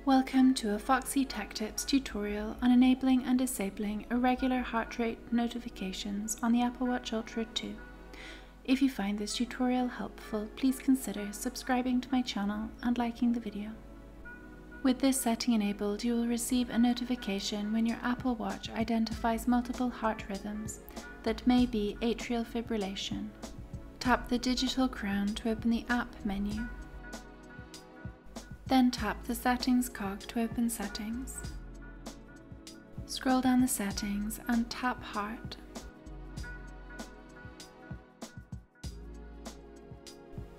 Welcome to a Foxy Tech Tips tutorial on enabling and disabling irregular heart rate notifications on the Apple Watch Ultra 2. If you find this tutorial helpful, please consider subscribing to my channel and liking the video. With this setting enabled, you will receive a notification when your Apple Watch identifies multiple heart rhythms that may be atrial fibrillation. Tap the digital crown to open the App menu. Then tap the Settings cog to open Settings. Scroll down the settings and tap Heart.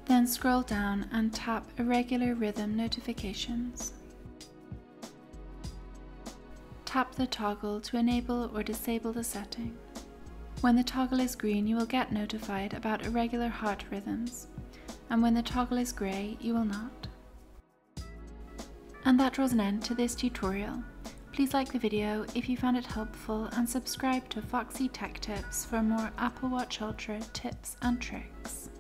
Then scroll down and tap Irregular Rhythm Notifications. Tap the toggle to enable or disable the setting. When the toggle is green, you will get notified about irregular heart rhythms, and when the toggle is grey, you will not. And that draws an end to this tutorial. Please like the video if you found it helpful and subscribe to Foxy Tech Tips for more Apple Watch Ultra tips and tricks.